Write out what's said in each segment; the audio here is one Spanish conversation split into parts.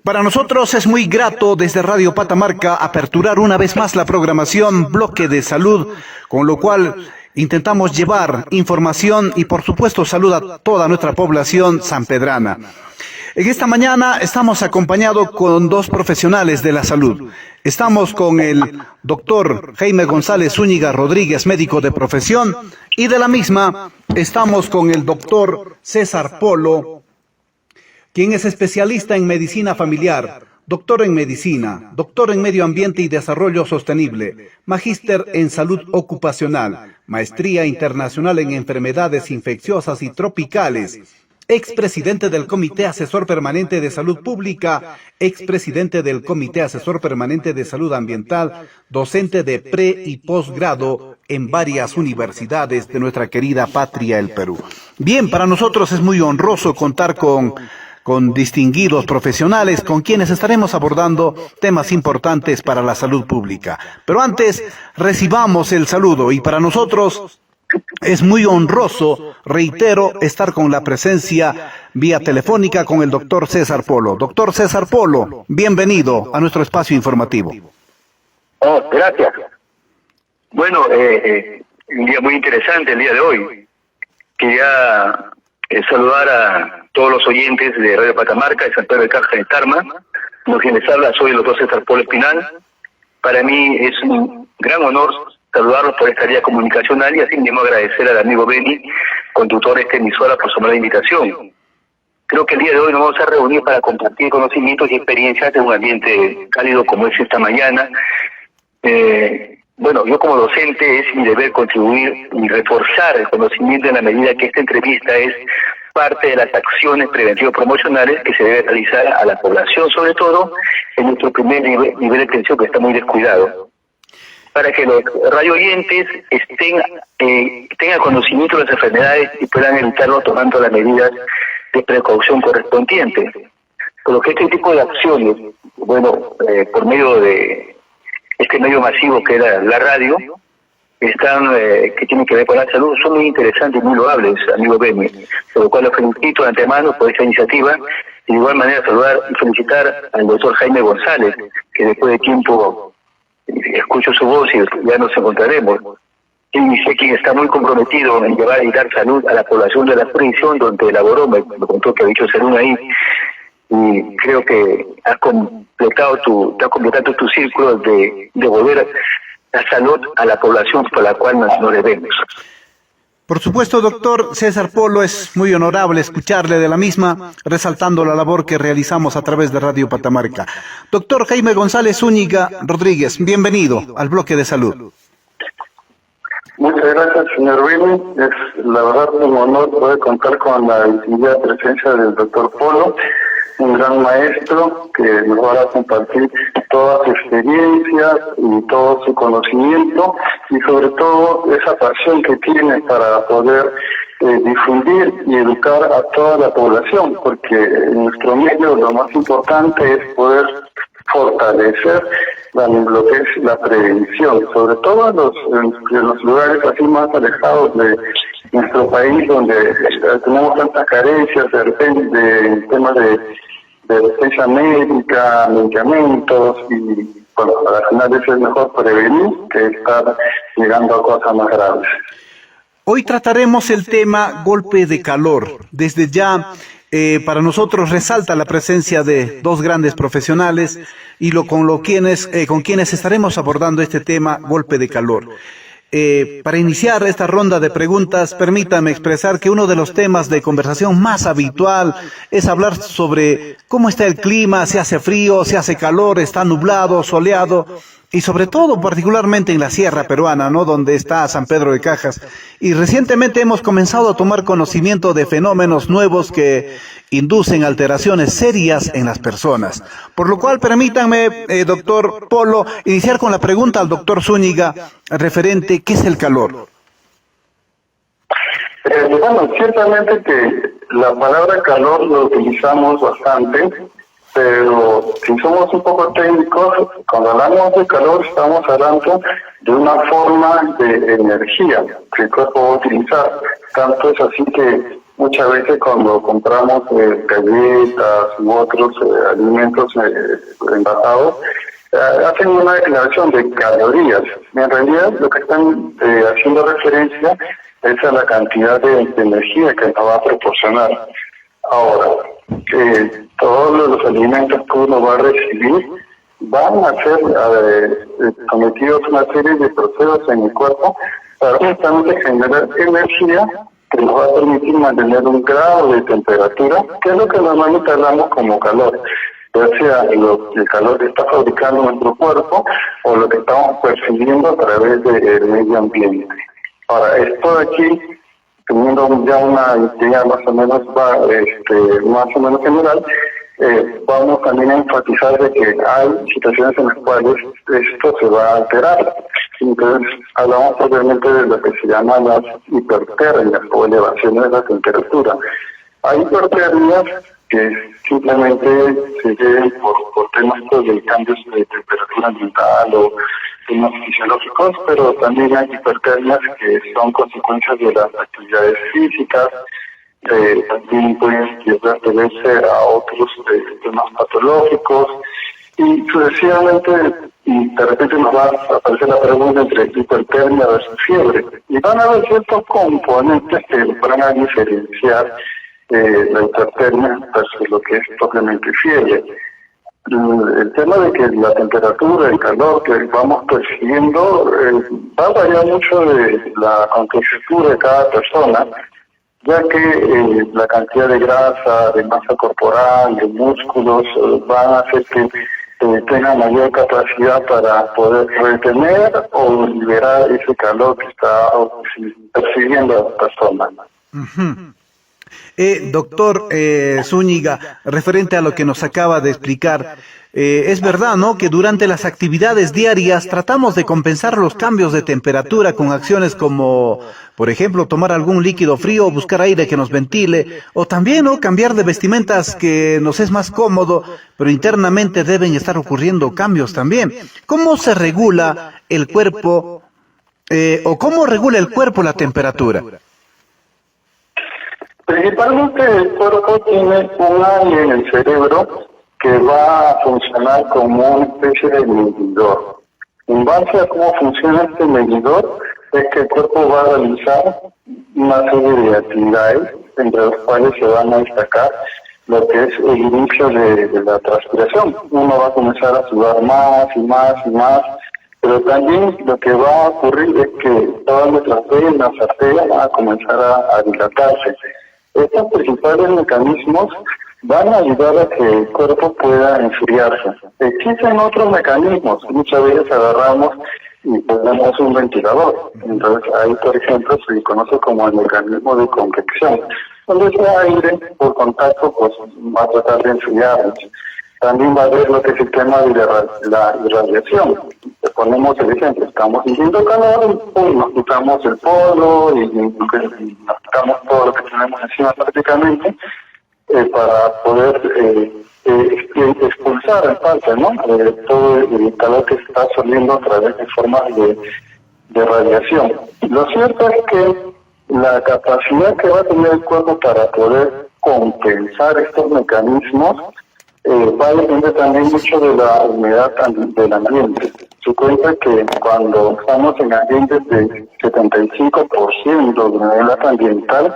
Para nosotros es muy grato desde Radio Patamarca aperturar una vez más la programación Bloque de Salud, con lo cual intentamos llevar información y por supuesto salud a toda nuestra población sanpedrana. En esta mañana estamos acompañados con dos profesionales de la salud. Estamos con el doctor Jaime González Zúñiga Rodríguez, médico de profesión, y de la misma estamos con el doctor César Polo, quien es especialista en medicina familiar, doctor en medicina, doctor en medio ambiente y desarrollo sostenible, magíster en salud ocupacional, maestría internacional en enfermedades infecciosas y tropicales, expresidente del Comité Asesor Permanente de Salud Pública, expresidente del Comité Asesor Permanente de Salud Ambiental, docente de pre- y posgrado en varias universidades de nuestra querida patria, el Perú. Bien, para nosotros es muy honroso contar con distinguidos profesionales con quienes estaremos abordando temas importantes para la salud pública. Pero antes, recibamos el saludo y para nosotros es muy honroso, reitero, estar con la presencia vía telefónica con el doctor César Polo. Doctor César Polo, bienvenido a nuestro espacio informativo. Oh, gracias. Bueno, un día muy interesante el día de hoy. Quería saludar a todos los oyentes de Radio Patamarca, de San Pedro de Caja de Tarma. Como quien les habla, soy el doctor César Polo Espinal. Para mí es un gran honor saludarlos por esta vía comunicacional y así mismo agradecer al amigo Beni, conductor de esta emisora, por su amable invitación. Creo que el día de hoy nos vamos a reunir para compartir conocimientos y experiencias en un ambiente cálido como es esta mañana. Bueno, yo como docente es mi deber contribuir y reforzar el conocimiento en la medida que esta entrevista es parte de las acciones preventivo-promocionales que se debe realizar a la población, sobre todo en nuestro primer nivel de atención que está muy descuidado, para que los radioyentes tengan conocimiento de las enfermedades y puedan evitarlo tomando las medidas de precaución correspondientes. Por lo que este tipo de acciones, bueno, por medio de este medio masivo que era la radio, que tienen que ver con la salud, son muy interesantes y muy loables, amigo Beni, por lo cual los felicito de antemano por esta iniciativa y de igual manera saludar y felicitar al doctor Jaime González, que después de tiempo escucho su voz y ya nos encontraremos. Y sé que está muy comprometido en llevar y dar salud a la población de la jurisdicción donde elaboró, me contó que ha dicho salud ahí, y creo que has completado tu círculo de devolver la salud a la población por la cual nos debemos. Por supuesto, doctor César Polo, es muy honorable escucharle de la misma, resaltando la labor que realizamos a través de Radio Patamarca. Doctor Jaime González Zúñiga Rodríguez, bienvenido al Bloque de Salud. Muchas gracias, señor Beni. Es la verdad un honor poder contar con la distinguida presencia del doctor Polo, un gran maestro que nos va a compartir toda su experiencia y todo su conocimiento y sobre todo esa pasión que tiene para poder difundir y educar a toda la población, porque en nuestro medio lo más importante es poder fortalecer lo que es la prevención, sobre todo en los lugares así más alejados de nuestro país, donde tenemos tantas carencias de temas de defensa médica, medicamentos, y bueno, al final es mejor prevenir que estar llegando a cosas más graves. Hoy trataremos el tema golpe de calor. Desde ya, para nosotros resalta la presencia de dos grandes profesionales y con quienes estaremos abordando este tema, golpe de calor. Para iniciar esta ronda de preguntas, permítame expresar que uno de los temas de conversación más habitual es hablar sobre cómo está el clima, si hace frío, si hace calor, está nublado, soleado, y sobre todo particularmente en la sierra peruana, ¿no?, donde está San Pedro de Cajas. Y recientemente hemos comenzado a tomar conocimiento de fenómenos nuevos que inducen alteraciones serias en las personas. Por lo cual, permítanme, doctor Polo, iniciar con la pregunta al doctor Zúñiga referente ¿qué es el calor? Bueno, ciertamente que la palabra calor lo utilizamos bastante, pero si somos un poco técnicos, cuando hablamos de calor estamos hablando de una forma de energía que el cuerpo va a utilizar. Tanto es así que muchas veces cuando compramos galletas u otros alimentos envasados, hacen una declaración de calorías. En realidad lo que están haciendo referencia es a la cantidad de energía que nos va a proporcionar. Ahora, todos los alimentos que uno va a recibir van a ser sometidos a una serie de procesos en el cuerpo para justamente generar energía que nos va a permitir mantener un grado de temperatura, que es lo que normalmente hablamos como calor, ya sea el calor que está fabricando nuestro cuerpo o lo que estamos percibiendo a través del medio ambiente. Ahora, esto de aquí, teniendo ya una idea más o menos general, vamos también a enfatizar de que hay situaciones en las cuales esto se va a alterar. Entonces, hablamos obviamente de lo que se llama las hipertermias o elevaciones de la temperatura. Hay hipertermias que simplemente se deben por temas de cambios de temperatura ambiental o temas fisiológicos, pero también hay hipertermias que son consecuencias de las actividades físicas. También pueden deberse a otros temas patológicos y sucesivamente, y de repente nos va a aparecer la pregunta entre hipertermia versus fiebre, y van a haber ciertos componentes que van a diferenciar la hipertermia versus lo que es propiamente fiebre. El tema de que la temperatura, el calor que vamos percibiendo va a variar mucho de la contextura de cada persona, ya que la cantidad de grasa, de masa corporal, de músculos, van a hacer que tengan mayor capacidad para poder retener o liberar ese calor que está percibiendo la persona. Uh-huh. Doctor Zúñiga, referente a lo que nos acaba de explicar, es verdad, ¿no?, que durante las actividades diarias tratamos de compensar los cambios de temperatura con acciones como, por ejemplo, tomar algún líquido frío, buscar aire que nos ventile, o también, ¿no?, cambiar de vestimentas que nos es más cómodo, pero internamente deben estar ocurriendo cambios también. ¿Cómo se regula el cuerpo, o cómo regula el cuerpo la temperatura? Principalmente el cuerpo tiene un área en el cerebro que va a funcionar como una especie de medidor. En base a cómo funciona este medidor, es que el cuerpo va a realizar una serie de actividades, entre las cuales se van a destacar lo que es el inicio de la transpiración. Uno va a comenzar a sudar más y más y más, pero también lo que va a ocurrir es que todas nuestras venas, arterias van a comenzar a dilatarse. Estos principales mecanismos van a ayudar a que el cuerpo pueda enfriarse. Existen otros mecanismos, muchas veces agarramos y ponemos un ventilador. Entonces ahí, por ejemplo, se conoce como el mecanismo de convección, donde ese aire por contacto pues va a tratar de enfriarnos. También va a haber lo que es el tema de la irradiación. Le ponemos el ejemplo, estamos sintiendo calor y nos quitamos el polo y nos quitamos todo lo que tenemos encima prácticamente para poder expulsar en parte, ¿no?, todo el calor que se está absorbiendo a través de formas de radiación. Lo cierto es que la capacidad que va a tener el cuerpo para poder compensar estos mecanismos va a depender también mucho de la humedad del ambiente. Se cuenta que cuando estamos en ambientes de 75% de humedad ambiental,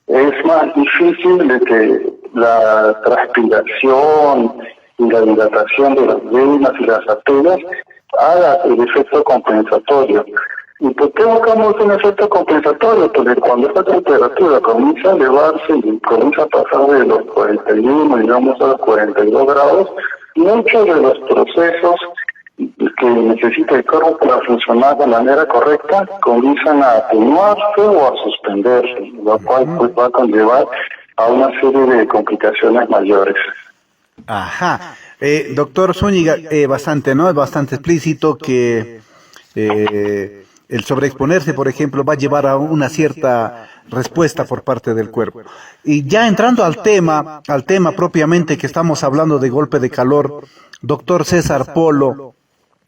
es más difícil de que la transpiración y la dilatación de las venas y las arterias haga el efecto compensatorio. ¿Y por qué buscamos un efecto compensatorio? Porque cuando esta temperatura comienza a elevarse y comienza a pasar de los 41, digamos, a los 42 grados, muchos de los procesos que necesita el cuerpo para funcionar de manera correcta comienzan a atenuarse o a suspenderse, lo cual pues va a conllevar a una serie de complicaciones mayores. Ajá. Doctor Zúñiga, bastante, ¿no? Es bastante explícito que el sobreexponerse, por ejemplo, va a llevar a una cierta respuesta por parte del cuerpo. Y ya entrando al tema propiamente que estamos hablando de golpe de calor, doctor César Polo,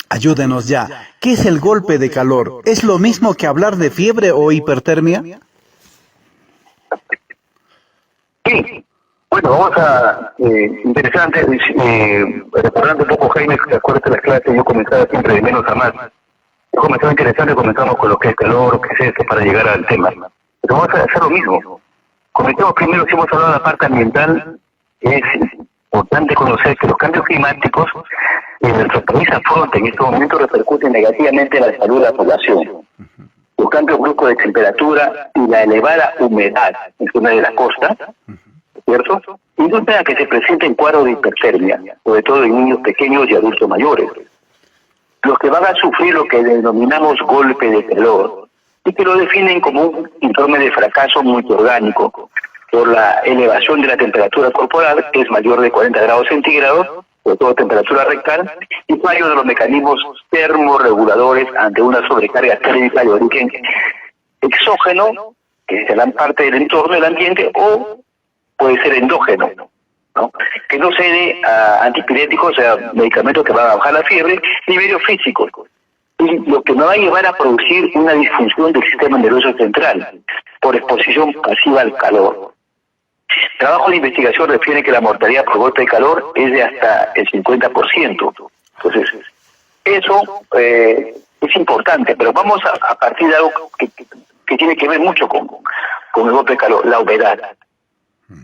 ayúdenos ya. ¿Qué es el golpe de calor? ¿Es lo mismo que hablar de fiebre o hipertermia? Sí, bueno, vamos a, interesante, recordando un poco, Jaime, que acuérdate las clases, yo comenzaba siempre de menos a más. Yo comenzaba interesante, comenzamos con lo que es calor, qué es esto, para llegar al tema. Pero vamos a hacer lo mismo. Comentemos primero, si hemos hablado de la parte ambiental, es importante conocer que los cambios climáticos en nuestro país afrontan en estos momentos repercuten negativamente en la salud de la población. Los cambios bruscos de temperatura y la elevada humedad en zona de la costa, ¿cierto? Inducen a que se presenten cuadros de hipertermia, sobre todo en niños pequeños y adultos mayores. Los que van a sufrir lo que denominamos golpe de calor, y que lo definen como un síndrome de fracaso multiorgánico por la elevación de la temperatura corporal, que es mayor de 40 grados centígrados, sobre todo temperatura rectal, y fallo de los mecanismos termorreguladores ante una sobrecarga térmica de origen exógeno, que serán parte del entorno del ambiente, o puede ser endógeno, ¿no? Que no cede a antipiréticos, o sea, medicamentos que van a bajar la fiebre, ni medios físicos. Y lo que me va a llevar a producir una disfunción del sistema nervioso central por exposición pasiva al calor. Trabajos de investigación refieren que la mortalidad por golpe de calor es de hasta el 50%. Entonces, eso es importante, pero vamos a partir de algo que tiene que ver mucho con el golpe de calor, la humedad.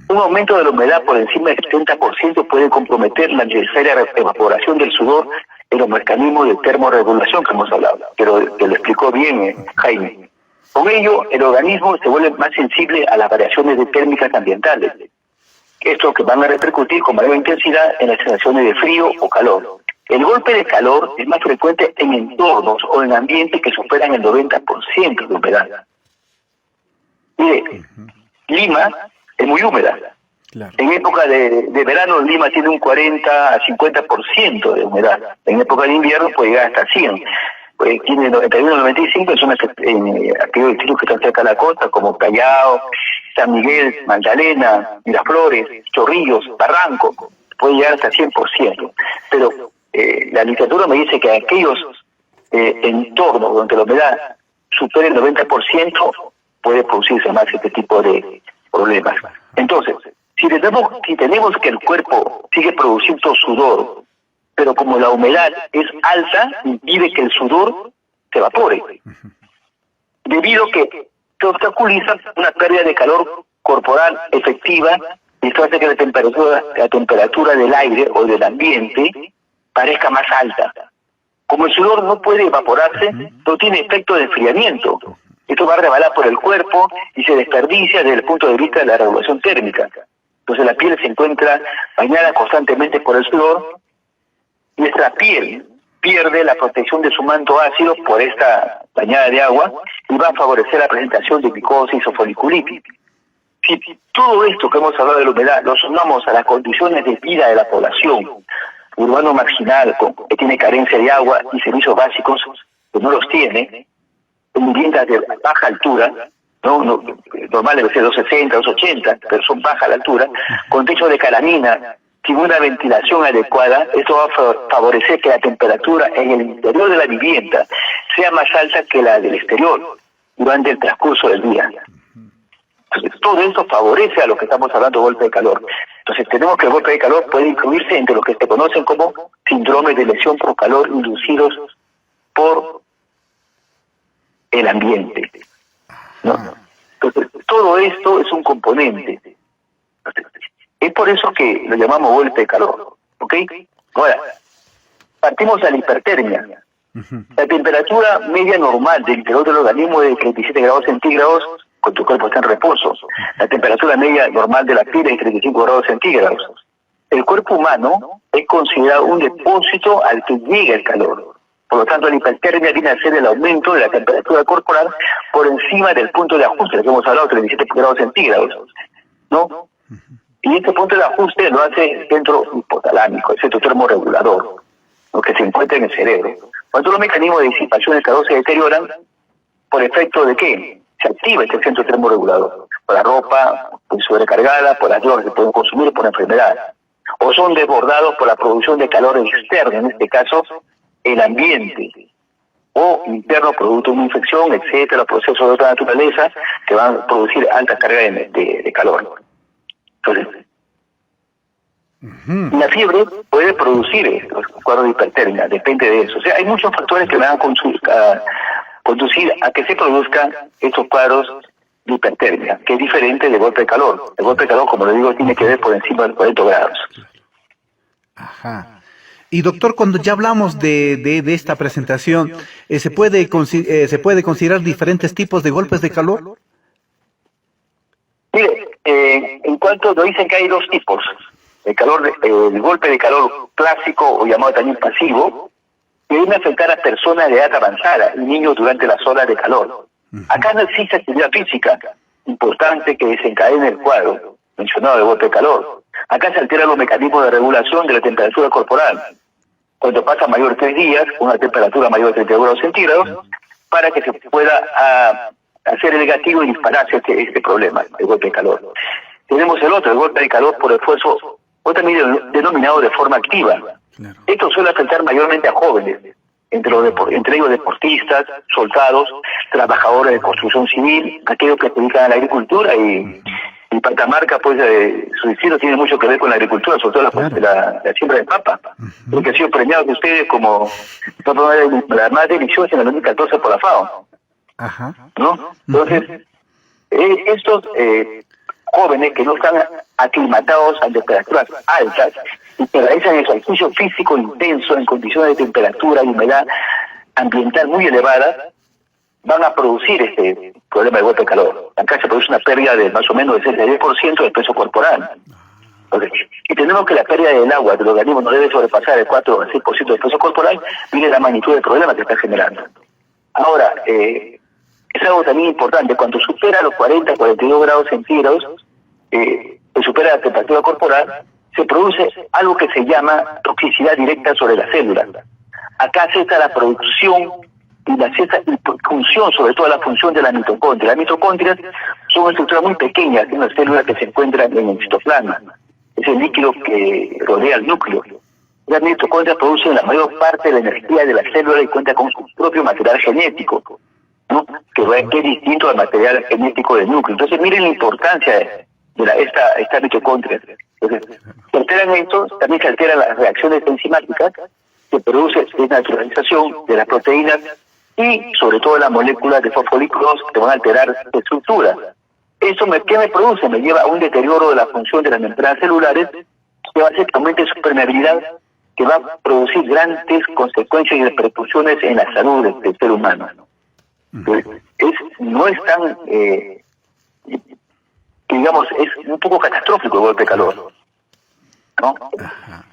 Un aumento de la humedad por encima del 70% puede comprometer la necesaria evaporación del sudor en los mecanismos de termorregulación que hemos hablado, pero te lo explicó bien Jaime. Con ello, el organismo se vuelve más sensible a las variaciones térmicas ambientales, esto que van a repercutir con mayor intensidad en las sensaciones de frío o calor. El golpe de calor es más frecuente en entornos o en ambientes que superan el 90% de humedad. Mire, Lima es muy húmeda. Claro. En época de verano Lima tiene un 40 a 50% de humedad. En época de invierno puede llegar hasta 100. Pues tiene 91 95 en zonas en aquellos distritos que están cerca de la costa, como Callao, San Miguel, Magdalena, Miraflores, Chorrillos, Barranco, puede llegar hasta 100%. Pero la literatura me dice que aquellos entornos donde la humedad supere el 90% puede producirse más este tipo de problemas. Entonces, si tenemos que el cuerpo sigue produciendo sudor, pero como la humedad es alta, impide que el sudor se evapore, debido a que se obstaculiza una pérdida de calor corporal efectiva, y esto hace que la temperatura del aire o del ambiente parezca más alta. Como el sudor no puede evaporarse, no tiene efecto de enfriamiento. Esto va a rebalar por el cuerpo y se desperdicia desde el punto de vista de la regulación térmica. Entonces la piel se encuentra bañada constantemente por el sudor. Nuestra piel pierde la protección de su manto ácido por esta bañada de agua y va a favorecer la presentación de micosis o foliculitis. Si todo esto que hemos hablado de la humedad lo sumamos a las condiciones de vida de la población urbano marginal que tiene carencia de agua y servicios básicos que no los tiene, en viviendas de baja altura, no normal debe ser 260, 280, pero son baja la altura, con techo de calamina, sin una ventilación adecuada, esto va a favorecer que la temperatura en el interior de la vivienda sea más alta que la del exterior durante el transcurso del día. Entonces, todo esto favorece a lo que estamos hablando de golpe de calor. Entonces, tenemos que el golpe de calor puede incluirse entre los que se conocen como síndromes de lesión por calor inducidos por el ambiente, ¿no? Entonces, todo esto es un componente. Es por eso que lo llamamos golpe de calor, ¿ok? Ahora, partimos a la hipertermia. La temperatura media normal del interior del organismo es de 37 grados centígrados cuando tu cuerpo está en reposo. La temperatura media normal de la piel es de 35 grados centígrados. El cuerpo humano es considerado un depósito al que llega el calor. Por lo tanto, la hipertermia viene a ser el aumento de la temperatura corporal por encima del punto de ajuste, del que hemos hablado, 37 grados centígrados, ¿no? Y este punto de ajuste lo hace el centro hipotalámico, el centro termorregulador, lo que se encuentra en el cerebro. Cuando los mecanismos de disipación del calor se deterioran, ¿por efecto de qué? Se activa este centro termorregulador. Por la ropa sobrecargada, por las drogas que pueden consumir, por enfermedad. O son desbordados por la producción de calor externo, en este caso, el ambiente. O interno, producto de una infección, etcétera, procesos de otra naturaleza que van a producir alta carga de calor. Entonces, la fiebre puede producir los cuadros de hipertermia, depende de eso. O sea, hay muchos factores que van a conducir a que se produzcan estos cuadros de hipertermia, que es diferente del golpe de calor. El golpe de calor, como le digo, tiene que ver por encima de 40 grados. Ajá. Y doctor, cuando ya hablamos de esta presentación, ¿se puede considerar diferentes tipos de golpes de calor? Mire, en cuanto nos dicen que hay dos tipos, el golpe de calor clásico o llamado también pasivo, que debe afectar a personas de edad avanzada y niños durante las horas de calor. Acá no existe actividad física importante que desencadene el cuadro mencionado de golpe de calor. Acá se alteran los mecanismos de regulación de la temperatura corporal. Cuando pasan mayor de 3 días, una temperatura mayor de 30 grados centígrados, para que se pueda hacer el negativo y dispararse este problema, el golpe de calor. Tenemos el otro, el golpe de calor por esfuerzo, o también denominado de forma activa. Claro. Esto suele afectar mayormente a jóvenes, entre ellos deportistas, soldados, trabajadores de construcción civil, aquellos que se dedican a la agricultura y Patamarca, pues su destino tiene mucho que ver con la agricultura, sobre todo claro. la siembra de papa, porque ha sido premiado de ustedes como la más deliciosa en el 2014 por la FAO. Ajá. ¿No? Entonces, estos jóvenes que no están aclimatados a temperaturas altas y que realizan ejercicio físico intenso en condiciones de temperatura y humedad ambiental muy elevada, van a producir este problema de golpe de calor. Acá se produce una pérdida de más o menos del 10% del peso corporal. Entonces, y tenemos que la pérdida del agua del organismo no debe sobrepasar el 4 al 6% del peso corporal, mire la magnitud del problema que está generando. Ahora, es algo también importante, cuando supera los 40, 42 grados centígrados, supera la temperatura corporal, se produce algo que se llama toxicidad directa sobre las células. Acá cesa la producción y la función, sobre todo la función de la mitocondria. Las mitocondrias son estructuras muy pequeñas, en las células que se encuentran en el citoplasma. Es el líquido que rodea el núcleo. Las mitocondrias producen la mayor parte de la energía de la célula y cuenta con su propio material genético, ¿no? que es distinto al material genético del núcleo. Entonces miren la importancia de esta mitocondria. Entonces, se alteran estos, también se alteran las reacciones enzimáticas que produce desnaturalización de las proteínas y sobre todo las moléculas de fosfolípidos que van a alterar su estructura. Eso ¿qué me produce? Me lleva a un deterioro de la función de las membranas celulares que va a hacer que aumente su permeabilidad, que va a producir grandes consecuencias y repercusiones en la salud del ser humano. No es tan, digamos, es un poco catastrófico el golpe de calor, ¿no? Ajá.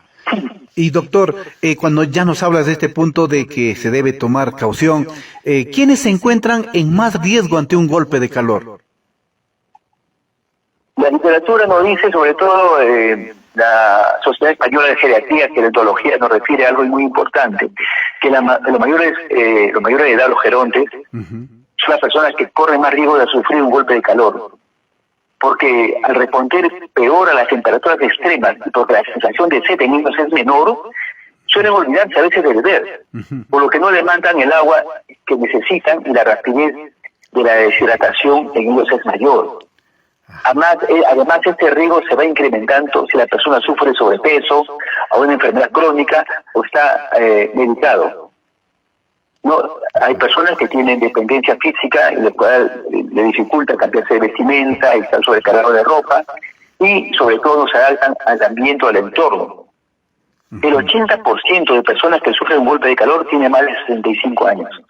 Y doctor, cuando ya nos hablas de este punto de que se debe tomar caución, ¿quiénes se encuentran en más riesgo ante un golpe de calor? La literatura nos dice, sobre todo la Sociedad Española de Geriatría, Gerontología, nos refiere a algo muy importante, que los mayores de edad, los gerontes, son las personas que corren más riesgo de sufrir un golpe de calor. Porque al responder peor a las temperaturas extremas y porque la sensación de sed en ellos es menor, suelen olvidarse a veces de beber, por lo que no le mandan el agua que necesitan y la rapidez de la deshidratación en ellos es mayor. Además, este riesgo se va incrementando si la persona sufre sobrepeso o una enfermedad crónica o está medicado. No, hay personas que tienen dependencia física y le dificulta cambiarse de vestimenta, estar sobrecargado de ropa y sobre todo no se adaptan al ambiente o al entorno. El 80% de personas que sufren un golpe de calor tiene más de 65 años.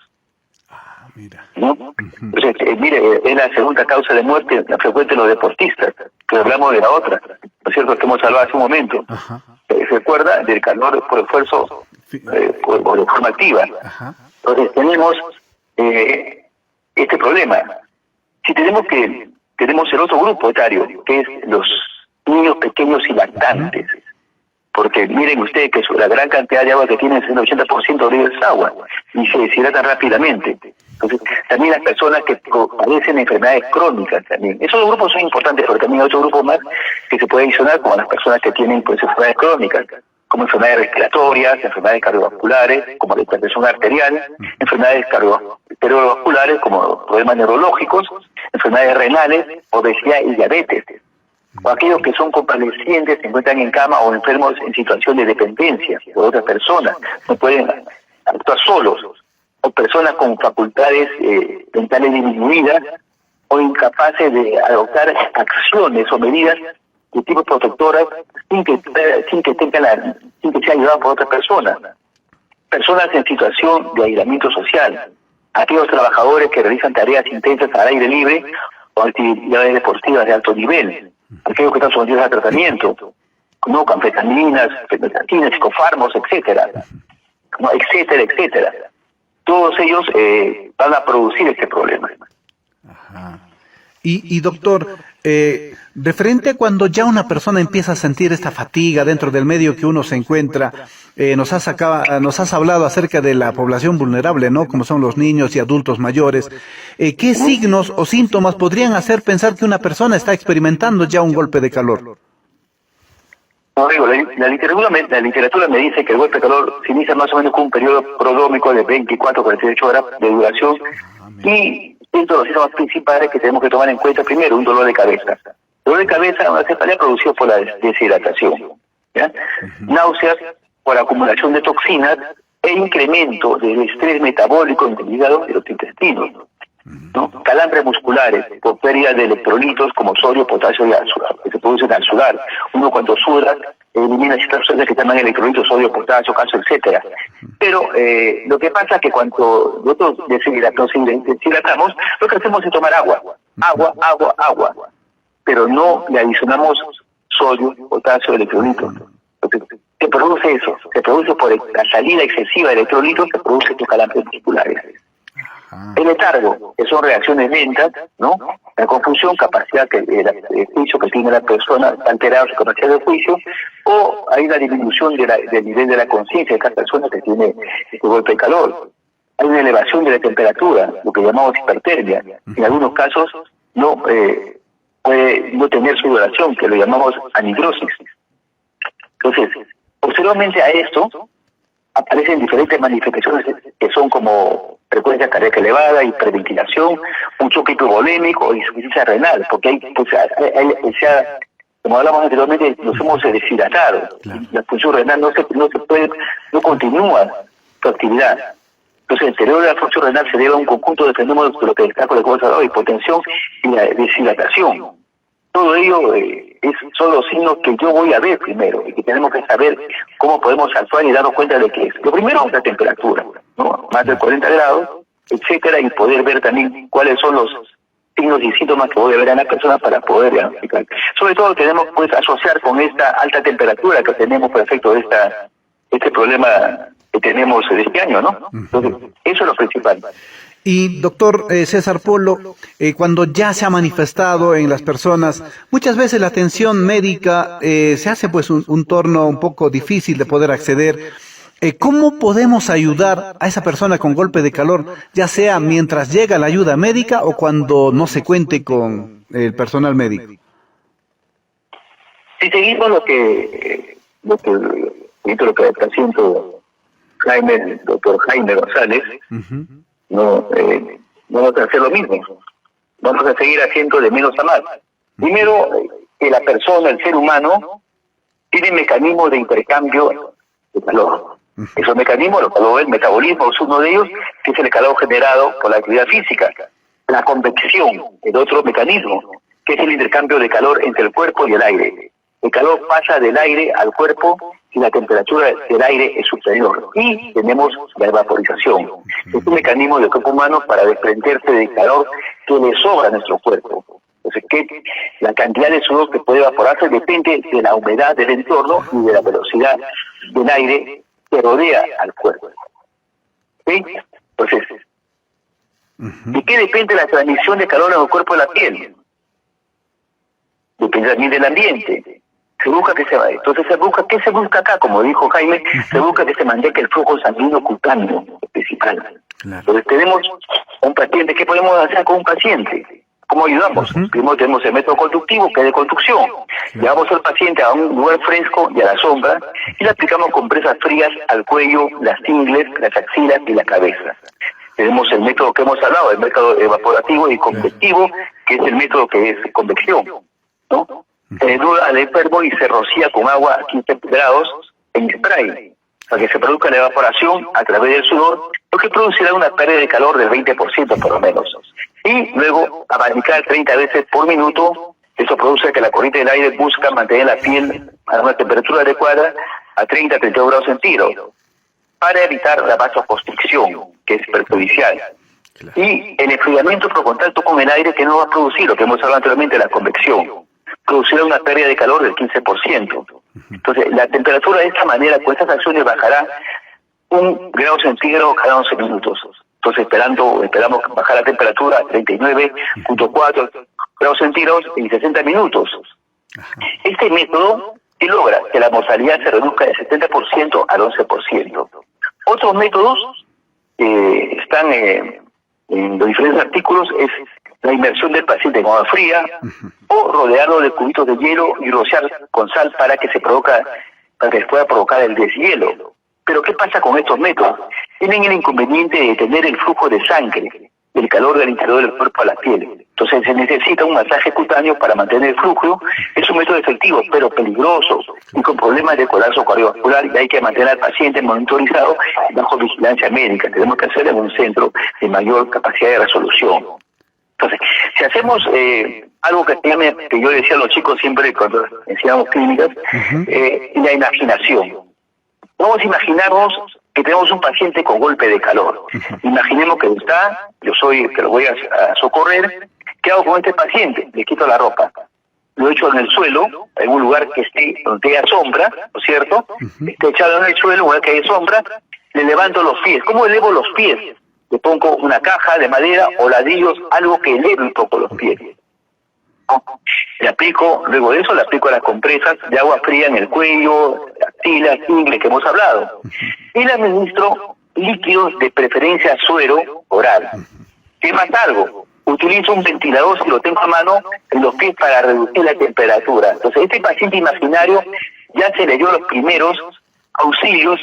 Mira. ¿No? Entonces, mire, es la segunda causa de muerte la frecuente de los deportistas, que hablamos de la otra, ¿no es cierto?, que hemos hablado hace un momento. ¿Se recuerda? Del calor por esfuerzo o de forma activa. Entonces tenemos este problema. Si tenemos el otro grupo etario, que es los niños pequeños y lactantes, porque miren ustedes que la gran cantidad de agua que tienen es el 80% de ellos es agua y se deshidratan rápidamente. Entonces también las personas que padecen enfermedades crónicas también. Esos dos grupos son importantes, pero también hay otro grupo más que se puede adicionar, como las personas que tienen pues enfermedades crónicas, como enfermedades respiratorias, enfermedades cardiovasculares, como la hipertensión arterial, enfermedades cerebrovasculares, como problemas neurológicos, enfermedades renales, obesidad y diabetes. o aquellos que son convalecientes, se encuentran en cama o enfermos en situación de dependencia de otras personas, no pueden actuar solos, o personas con facultades mentales disminuidas o incapaces de adoptar acciones o medidas de tipo protectoras sin que sea ayudado por otra persona. Personas en situación de aislamiento social, aquellos trabajadores que realizan tareas intensas al aire libre o actividades deportivas de alto nivel, aquellos que están sometidos a tratamiento, como anfetaminas, psicofármacos, etcétera, etcétera. Todos ellos van a producir este problema. Ajá. Y doctor, referente a cuando ya una persona empieza a sentir esta fatiga dentro del medio que uno se encuentra, nos has hablado acerca de la población vulnerable, ¿no? Como son los niños y adultos mayores. ¿Qué signos o síntomas podrían hacer pensar que una persona está experimentando ya un golpe de calor? No, digo, la literatura me dice que el golpe de calor se inicia más o menos con un periodo prodrómico de 24 a 48 horas de duración y dentro de los síntomas principales que tenemos que tomar en cuenta, primero, un dolor de cabeza. El dolor de cabeza, una cefalea producido por la deshidratación, ¿ya? Náuseas por acumulación de toxinas e incremento del estrés metabólico en el hígado y los intestinos, ¿no? Calambres musculares por pérdida de electrolitos como sodio, potasio y azúcar, que se producen al sudar. Uno cuando suda elimina ciertas sustancias que se llaman electrolitos, sodio, potasio, calcio, etcétera. Pero lo que pasa es que cuando nosotros nos deshidratamos, lo que hacemos es tomar agua, pero no le adicionamos sodio, potasio, electrolitos. Se produce eso, se produce por la salida excesiva de electrolitos, se producen estos calambres musculares. El letargo, que son reacciones lentas, ¿no? La confusión, capacidad de juicio que tiene la persona, alterar su capacidad de juicio, o hay una disminución del nivel de la conciencia de cada persona que tiene este golpe de calor. Hay una elevación de la temperatura, lo que llamamos hipertermia. En algunos casos no puede no tener sudoración, que lo llamamos anhidrosis. Entonces, posteriormente a esto, aparecen diferentes manifestaciones que son como frecuencia cardíaca elevada, hiperventilación, un choque hipovolémico o insuficiencia renal, porque hay, como hablamos anteriormente, nos hemos deshidratado. Claro. La función renal no continúa su actividad. Entonces, el deterioro de la función renal se debe a un conjunto de fenómenos de lo que destaco de cosas de hipotensión y la deshidratación. Todo ello son los signos que yo voy a ver primero y que tenemos que saber cómo podemos actuar y darnos cuenta de qué es. Lo primero es la temperatura, ¿no? Más de 40 grados, etcétera, y poder ver también cuáles son los signos y síntomas que voy a ver en la persona para poder diagnosticar. Sobre todo tenemos pues asociar con esta alta temperatura que tenemos por efecto de este problema que tenemos de este año, ¿no? Entonces, eso es lo principal. Y doctor César Polo, cuando ya se ha manifestado en las personas, muchas veces la atención médica se hace pues un torno un poco difícil de poder acceder. ¿Cómo podemos ayudar a esa persona con golpe de calor, ya sea mientras llega la ayuda médica o cuando no se cuente con el personal médico? Si seguimos lo que el paciente el doctor Jaime González, no vamos a hacer lo mismo. Vamos a seguir haciendo de menos a más. Primero, que la persona, el ser humano, tiene mecanismos de intercambio de calor. Esos mecanismos, el metabolismo es uno de ellos, que es el calor generado por la actividad física. La convección, el otro mecanismo, que es el intercambio de calor entre el cuerpo y el aire. El calor pasa del aire al cuerpo y la temperatura del aire es superior. Y tenemos la evaporización. Es un mecanismo del cuerpo humano para desprenderse del calor que le sobra a nuestro cuerpo. Entonces, la cantidad de sudor que puede evaporarse depende de la humedad del entorno y de la velocidad del aire que rodea al cuerpo. ¿Sí? Entonces, ¿de qué depende la transmisión de calor en el cuerpo de la piel? Depende también del ambiente. Se busca ¿qué se busca acá? Como dijo Jaime, se busca que se mantenga el flujo sanguíneo cutáneo principal. Claro. Entonces tenemos un paciente, ¿qué podemos hacer con un paciente? ¿Cómo ayudamos? Primero tenemos el método conductivo, que es de conducción. Llevamos al paciente a un lugar fresco y a la sombra y le aplicamos compresas frías al cuello, las ingles, las axilas y la cabeza. Tenemos el método que hemos hablado, el método evaporativo y convectivo, que es el método que es convección, ¿no? Se desnuda al enfermo y se rocía con agua a 15 grados en spray, para que se produzca la evaporación a través del sudor, lo que producirá una pérdida de calor del 20% por lo menos. Y luego abanicar 30 veces por minuto, eso produce que la corriente del aire busca mantener la piel a una temperatura adecuada a 30 a 32 grados centígrados, para evitar la vasoconstricción, que es perjudicial. Y el enfriamiento por contacto con el aire, que no va a producir, lo que hemos hablado anteriormente, la convección, producirá una pérdida de calor del 15%. Entonces, la temperatura de esta manera, con estas acciones, bajará 1 grado centígrado cada 11 minutos. Entonces, esperamos bajar la temperatura a 39.4 grados centígrados en 60 minutos. Este método que logra que la mortalidad se reduzca del 70% al 11%. Otros métodos que están en los diferentes artículos es la inmersión del paciente en agua fría o rodearlo de cubitos de hielo y rociar con sal para que se pueda provocar el deshielo. Pero ¿qué pasa con estos métodos? Tienen el inconveniente de detener el flujo de sangre, el calor del interior del cuerpo a la piel. Entonces se necesita un masaje cutáneo para mantener el flujo. Es un método efectivo, pero peligroso y con problemas de colapso cardiovascular, y hay que mantener al paciente monitorizado bajo vigilancia médica. Tenemos que hacerlo en un centro de mayor capacidad de resolución. Entonces, si hacemos algo que yo decía a los chicos siempre cuando enseñamos clínicas, la imaginación. Vamos a imaginarnos que tenemos un paciente con golpe de calor. Imaginemos que está, yo soy que lo voy a socorrer. ¿Qué hago con este paciente? Le quito la ropa. Lo echo en el suelo, en un lugar que esté donde haya sombra, ¿no es cierto? Esté echado en el suelo, en un lugar que haya sombra. Le levanto los pies. ¿Cómo elevo los pies? Le pongo una caja de madera o ladrillos, algo que eleve un poco los pies. Luego de eso le aplico las compresas de agua fría en el cuello, axilas, ingle que hemos hablado. Y le administro líquidos, de preferencia suero oral. ¿Qué más hago? Utilizo un ventilador, si lo tengo a mano, en los pies para reducir la temperatura. Entonces, este paciente imaginario ya se le dio los primeros auxilios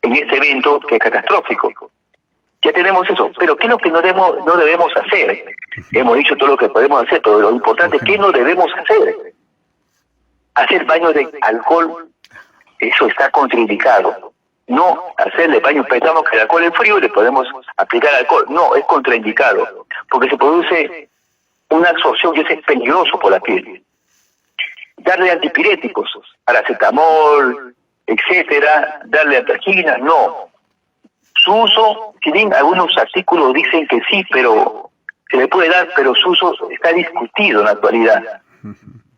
en este evento que es catastrófico. Ya tenemos eso, pero ¿qué es lo que no debemos hacer? Hemos dicho todo lo que podemos hacer, pero lo importante es ¿qué no debemos hacer? Hacer baños de alcohol, eso está contraindicado. No hacerle baño, pensamos que el alcohol es frío y le podemos aplicar alcohol. No, es contraindicado, porque se produce una absorción que es peligroso por la piel. Darle antipiréticos, paracetamol, etcétera, darle atragina, no. Su uso, si bien algunos artículos dicen que sí, pero se le puede dar, pero su uso está discutido en la actualidad.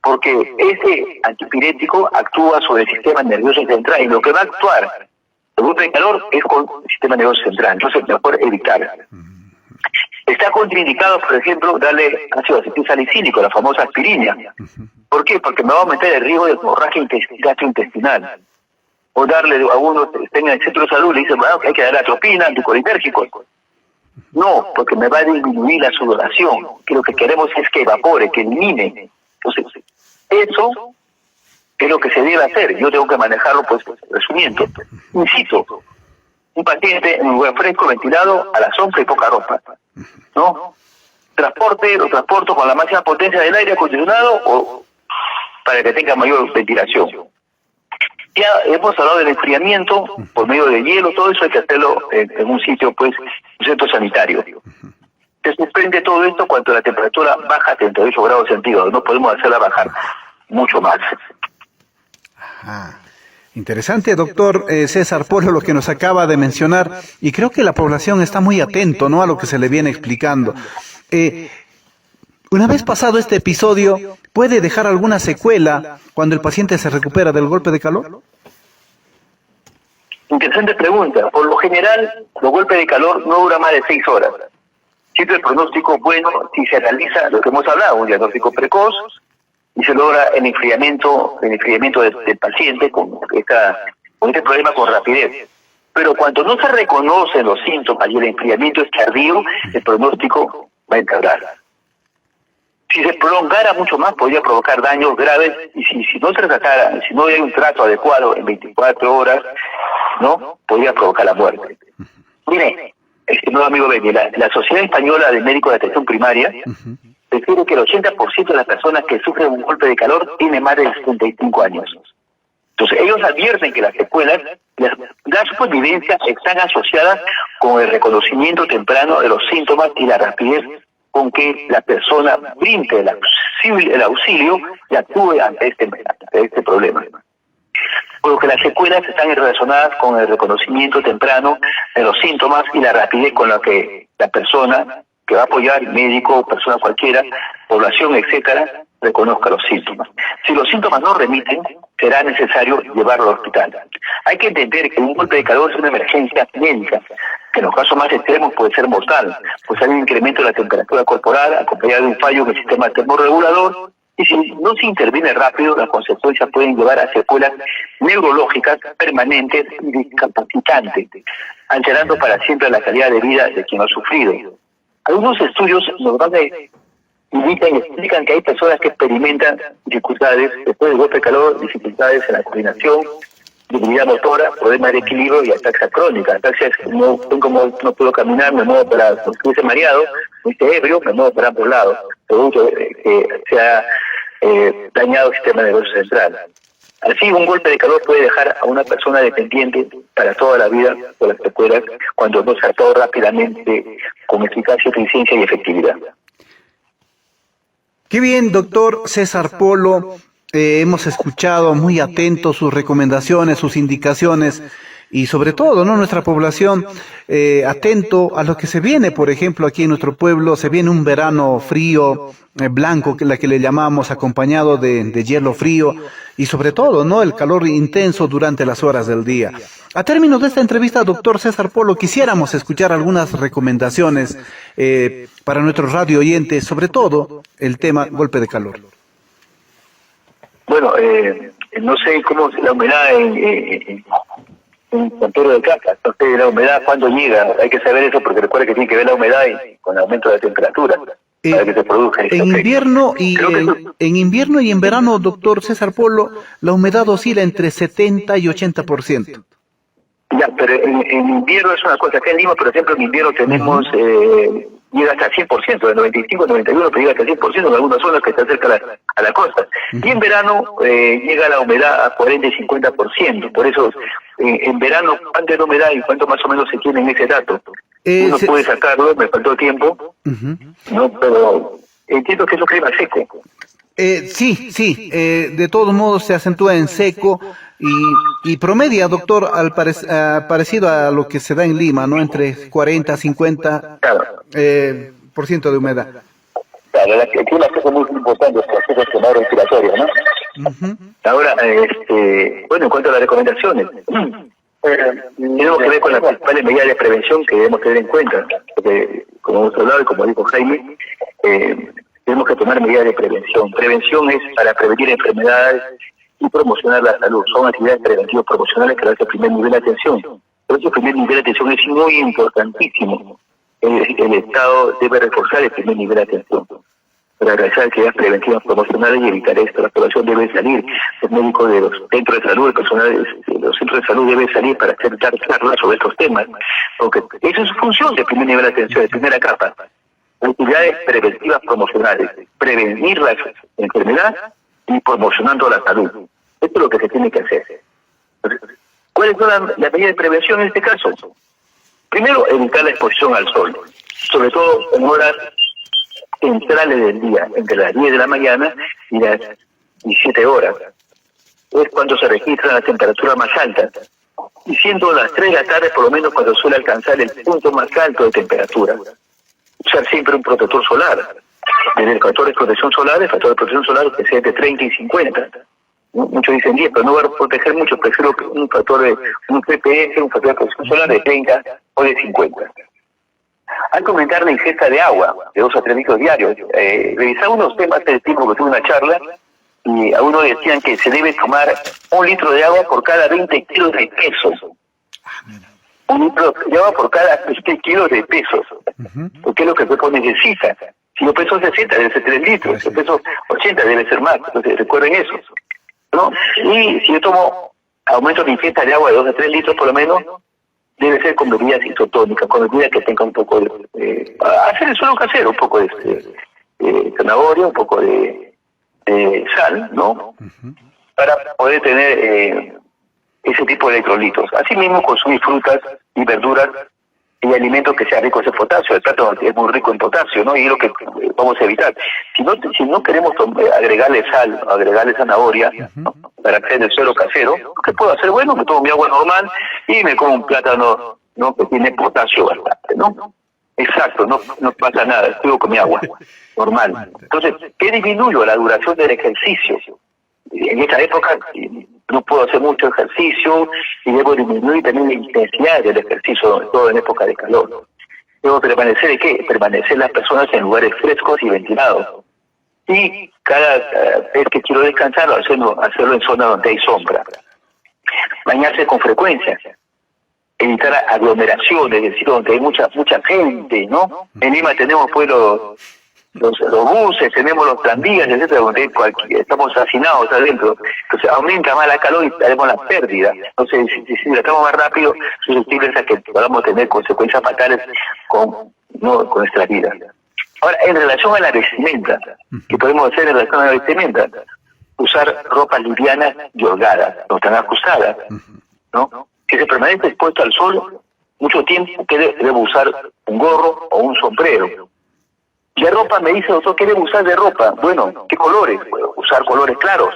Porque ese antipirético actúa sobre el sistema nervioso central y lo que va a actuar el golpe de calor es con el sistema nervioso central. Entonces, mejor evitar. Está contraindicado, por ejemplo, darle ácido acetilsalicílico, la famosa aspirina. ¿Por qué? Porque me va a aumentar el riesgo de hemorragia gastrointestinal. O darle a uno que tenga el centro de salud, le dicen, bueno, que hay que darle atropina, anticolinérgico. No, porque me va a disminuir la sudoración, que lo que queremos es que evapore, que elimine. Entonces, eso es lo que se debe hacer. Yo tengo que manejarlo, pues, resumiendo. Insisto, un paciente en un lugar fresco, ventilado, a la sombra y poca ropa, ¿no? Lo transporto con la máxima potencia del aire acondicionado o para que tenga mayor ventilación. Ya hemos hablado del enfriamiento por medio de hielo, todo eso hay que hacerlo en un sitio, pues, un centro sanitario. Se suspende todo esto cuando la temperatura baja a 38 grados centígrados, no podemos hacerla bajar mucho más. Interesante, doctor César Polo, lo que nos acaba de mencionar, y creo que la población está muy atento, ¿no?, a lo que se le viene explicando. Una vez pasado este episodio, ¿puede dejar alguna secuela cuando el paciente se recupera del golpe de calor? Interesante pregunta. Por lo general, los golpes de calor no duran más de 6 horas. Siempre el pronóstico bueno si se analiza lo que hemos hablado, un diagnóstico precoz, y se logra el enfriamiento del paciente con este problema con rapidez. Pero cuando no se reconocen los síntomas y el enfriamiento es tardío, el pronóstico va a empeorar. Si se prolongara mucho más, podría provocar daños graves, y si no se tratara, si no hay un trato adecuado en 24 horas, ¿no?, podría provocar la muerte. Mire, estimado amigo Benny, la Sociedad Española de Médicos de Atención Primaria refiere que el 80% de las personas que sufren un golpe de calor tiene más de 65 años. Entonces, ellos advierten que las secuelas, la supervivencia están asociadas con el reconocimiento temprano de los síntomas y la rapidez con que la persona brinde el auxilio y actúe ante este problema. Por lo que las secuelas están relacionadas con el reconocimiento temprano de los síntomas y la rapidez con la que la persona que va a apoyar, médico, persona cualquiera, población, etcétera, reconozca los síntomas. Si los síntomas no remiten, será necesario llevarlo al hospital. Hay que entender que un golpe de calor es una emergencia médica, que en los casos más extremos puede ser mortal, pues hay un incremento de la temperatura corporal acompañado de un fallo en el sistema termorregulador, y si no se interviene rápido, las consecuencias pueden llevar a secuelas neurológicas permanentes y discapacitantes, alterando para siempre la calidad de vida de quien ha sufrido. Algunos estudios normalmente indican y explican que hay personas que experimentan dificultades después del golpe de calor, dificultades en la coordinación, debilidad motora, problemas de equilibrio y ataxia crónica. Ataxia es no puedo caminar, me muevo para, como si estuviese mareado, estoy ebrio, me muevo para ambos lados, producto que se ha dañado el sistema nervioso central. Así, un golpe de calor puede dejar a una persona dependiente para toda la vida por las secuelas cuando no se actuó rápidamente con eficacia, eficiencia y efectividad. Qué bien, doctor César Polo. Hemos escuchado muy atentos sus recomendaciones, sus indicaciones y sobre todo, ¿no?, nuestra población atento a lo que se viene. Por ejemplo, aquí en nuestro pueblo se viene un verano frío, blanco, que la que le llamamos, acompañado de hielo frío y sobre todo, ¿no?, el calor intenso durante las horas del día. A término de esta entrevista, doctor César Polo, quisiéramos escuchar algunas recomendaciones para nuestros radio oyentes, sobre todo el tema golpe de calor. Bueno, no sé cómo es la humedad en Santoro de Caca, no sé la humedad cuándo llega, hay que saber eso porque recuerda que tiene que ver la humedad y con el aumento de la temperatura para que se produzca ese efecto. En invierno y en verano, doctor César Polo, la humedad oscila entre 70 y 80%. Ya, pero en invierno es una cosa. Acá en Lima, por ejemplo, en invierno tenemos, llega hasta el 100%, de 95, 91, pero llega hasta el 100% en algunas zonas que están cerca a la costa. Y en verano llega la humedad a 40 y 50%. Por eso, en verano, ¿cuánto es la humedad y cuánto más o menos se tiene en ese dato? Uno puede sacarlo, me faltó tiempo, ¿no? Pero entiendo que es un clima seco. Sí, de todos modos se acentúa en seco y promedia, doctor, parecido a lo que se da en Lima, ¿no? Entre 40 a 50 por ciento de humedad. Claro, el clima seco es muy importante, es el sistema respiratorio, ¿no? Ahora, bueno, en cuanto a las recomendaciones, tenemos que ver con las principales medidas de prevención que debemos tener en cuenta, porque como hemos hablado y como dijo Jaime, tenemos que tomar medidas de prevención. Prevención es para prevenir enfermedades y promocionar la salud. Son actividades preventivas promocionales que dan el primer nivel de atención. Por eso el primer nivel de atención es muy importantísimo. El Estado debe reforzar el primer nivel de atención para realizar actividades preventivas promocionales y evitar esto. La población debe salir, el médico de los centros de salud, el personal de los centros de salud debe salir para hacer charlas sobre estos temas, porque eso es su función del primer nivel de atención, de primera capa. Actividades preventivas promocionales, prevenir la enfermedad y promocionando la salud. Esto es lo que se tiene que hacer. ¿Cuáles son las medidas de prevención en este caso? Primero, evitar la exposición al sol, sobre todo en horas centrales del día, entre las 10 de la mañana y las 17 horas. Es cuando se registran las temperaturas más altas. Y siendo las 3 de la tarde, por lo menos cuando suele alcanzar el punto más alto de temperatura. Usar siempre un protector solar. Desde el factor de protección solar, el factor de protección solar que sea de 30 y 50. Muchos dicen 10, pero no va a proteger mucho. Prefiero un factor de un PPS, un factor de protección solar de 30 o de 50. Hay que aumentar la ingesta de agua, de 2 a 3 litros diarios. Revisaba unos temas hace tiempo que tuve una charla y a uno decían que se debe tomar 1 litro de agua por cada 20 kilos de peso. 1 litro de agua por cada 20 kilos de pesos, porque es lo que el cuerpo necesita. Si yo peso 60, debe ser 3 litros, si yo peso 80, debe ser más. Entonces, recuerden eso, ¿no? Y si yo tomo aumento de ingesta de agua de 2 a 3 litros por lo menos, debe ser con bebidas isotónicas, con bebidas que tengan un poco de... hacer el suelo casero, un poco de zanahoria, un poco de sal, ¿no? Para poder tener ese tipo de electrolitos. Asimismo, consumir frutas y verduras y alimentos que sean ricos en potasio. El plato es muy rico en potasio, ¿no? Y es lo que vamos a evitar. Si no queremos agregarle sal, agregarle zanahoria, ¿no? Para hacer el suelo casero, ¿qué puedo hacer? Bueno, me tomo mi agua normal y me como un plátano, ¿no? Que tiene potasio bastante, ¿no? Exacto, no pasa nada, estuvo con mi agua normal. Entonces, ¿qué disminuyo? La duración del ejercicio. En esta época no puedo hacer mucho ejercicio y debo disminuir también la intensidad del ejercicio, sobre todo en época de calor. Debo permanecer ¿de qué? Permanecer las personas en lugares frescos y ventilados. Y cada vez que quiero descansar, hacerlo en zonas donde hay sombra. Bañarse con frecuencia. Evitar aglomeraciones, es decir, donde hay mucha gente, ¿no? En Lima tenemos pues los buses, tenemos los tranvías, etcétera, donde estamos hacinados adentro. Entonces aumenta más la calor y haremos la pérdida. Entonces, si hidratamos más rápido, susceptibles a que podamos tener consecuencias fatales con nuestra vida. Ahora, en relación a la vestimenta, ¿qué podemos hacer en relación a la vestimenta? Usar ropas livianas y holgadas, no tan ajustadas, ¿no? Si se permanece expuesto al sol mucho tiempo, que debe usar un gorro o un sombrero. ¿Qué ropa me dice, doctor? ¿Qué debe usar de ropa? Bueno, ¿qué colores? Puedo usar colores claros,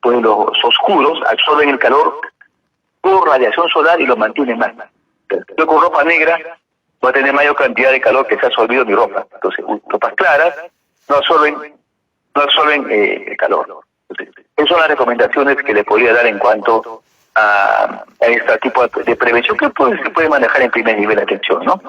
pues los oscuros absorben el calor por radiación solar y lo mantienen más. Yo con ropa negra voy a tener mayor cantidad de calor que se ha absorbido mi ropa. Entonces, ropas claras no absorben el calor. Entonces, esas son las recomendaciones que le podría dar en cuanto a este tipo de prevención que se puede manejar en primer nivel de atención, ¿no?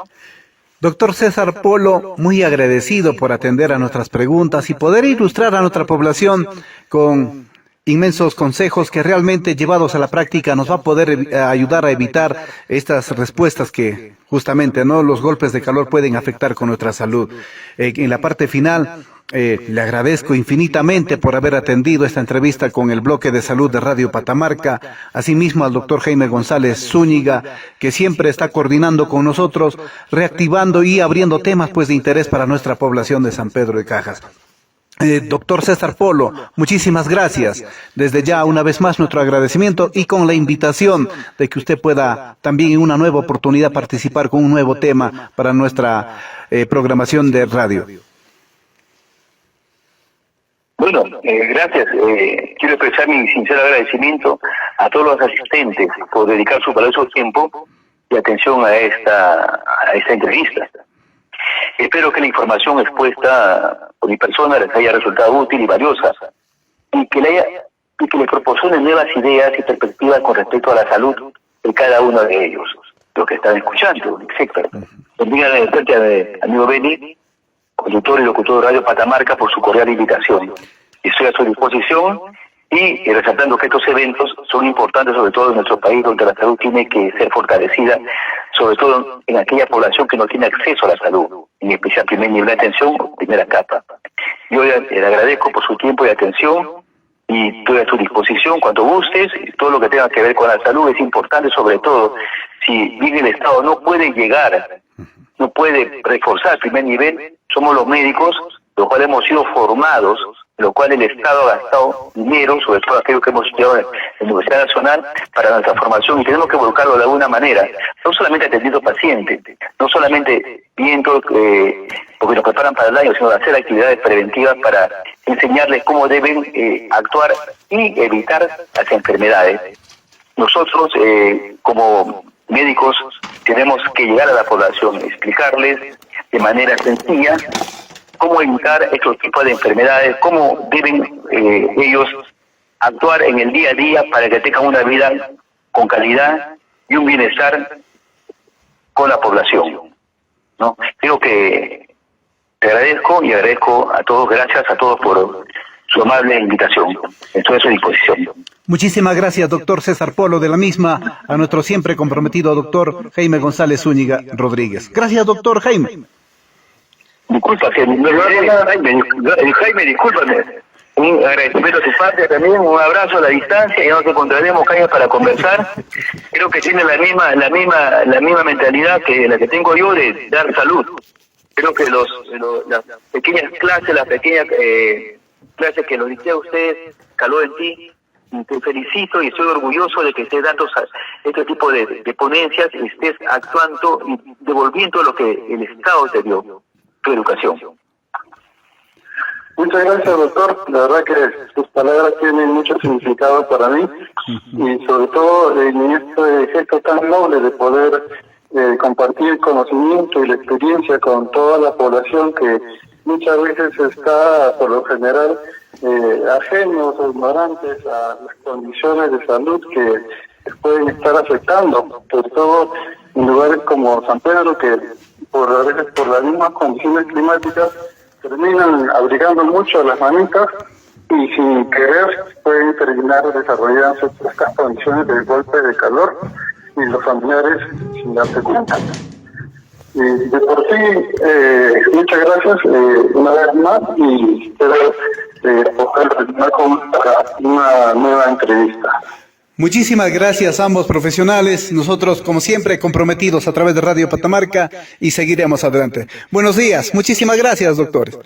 Doctor César Polo, muy agradecido por atender a nuestras preguntas y poder ilustrar a nuestra población con inmensos consejos que realmente llevados a la práctica nos va a poder ayudar a evitar estas respuestas que justamente los golpes de calor pueden afectar con nuestra salud. En la parte final, le agradezco infinitamente por haber atendido esta entrevista con el bloque de salud de Radio Patamarca, asimismo al doctor Jaime González Zúñiga, que siempre está coordinando con nosotros, reactivando y abriendo temas de interés para nuestra población de San Pedro de Cajas. Doctor César Polo, muchísimas gracias. Desde ya, una vez más, nuestro agradecimiento y con la invitación de que usted pueda también en una nueva oportunidad participar con un nuevo tema para nuestra programación de radio. Bueno, gracias. Quiero expresar mi sincero agradecimiento a todos los asistentes por dedicar su valioso tiempo y atención a esta entrevista. Espero que la información expuesta por mi persona les haya resultado útil y valiosa y que les proporcione nuevas ideas y perspectivas con respecto a la salud de cada uno de ellos, los que están escuchando, etc. Bendiga la suerte a amigo Beni, conductor y locutor de Radio Patamarca, por su cordial invitación. Estoy a su disposición y resaltando que estos eventos son importantes, sobre todo en nuestro país, donde la salud tiene que ser fortalecida, sobre todo en aquella población que no tiene acceso a la salud, en especial primer nivel de atención, primera capa. Yo le agradezco por su tiempo y atención y estoy a su disposición cuando gustes. Todo lo que tenga que ver con la salud es importante, sobre todo si bien el Estado no puede llegar, no puede reforzar el primer nivel, somos los médicos, los cuales hemos sido formados, lo cual el Estado ha gastado dinero, sobre todo aquello que hemos estudiado en la Universidad Nacional, para nuestra formación, y tenemos que volcarlo de alguna manera, no solamente atendiendo pacientes, no solamente viendo porque nos preparan para el año, sino hacer actividades preventivas para enseñarles cómo deben actuar y evitar las enfermedades. Nosotros, como médicos, tenemos que llegar a la población, explicarles de manera sencilla cómo evitar estos tipos de enfermedades, cómo deben ellos actuar en el día a día para que tengan una vida con calidad y un bienestar con la población, ¿no? Creo que te agradezco y agradezco a todos, gracias a todos por su amable invitación. Estoy a su disposición. Muchísimas gracias, doctor César Polo, de la misma a nuestro siempre comprometido doctor Jaime González Zúñiga Rodríguez. Gracias, doctor Jaime. Disculpa, Jaime, discúlpame. Un agradecimiento a su parte también, un abrazo a la distancia y nos encontraremos, Jaime, para conversar. Creo que tiene la misma mentalidad que la que tengo yo de dar salud. Creo que las pequeñas clases, clases que los dicté a ustedes, caló en ti. Y te felicito y estoy orgulloso de que estés dando este tipo de ponencias y estés actuando y devolviendo lo que el Estado te dio, tu educación. Muchas gracias, doctor. La verdad que sus palabras tienen mucho significado para mí y sobre todo en este gesto tan noble de poder compartir el conocimiento y la experiencia con toda la población que muchas veces está, por lo general, ajenos o ignorantes a las condiciones de salud que pueden estar afectando, sobre todo en lugares como San Pedro, que a veces por las mismas condiciones climáticas terminan abrigando mucho a las mamitas y sin querer pueden terminar desarrollando estas condiciones de golpe de calor y los familiares sin darse cuenta. Y de por sí, muchas gracias una vez más y espero poder terminar con una nueva entrevista. Muchísimas gracias a ambos profesionales. Nosotros, como siempre, comprometidos a través de Radio Patamarca y seguiremos adelante. Buenos días. Muchísimas gracias, doctores.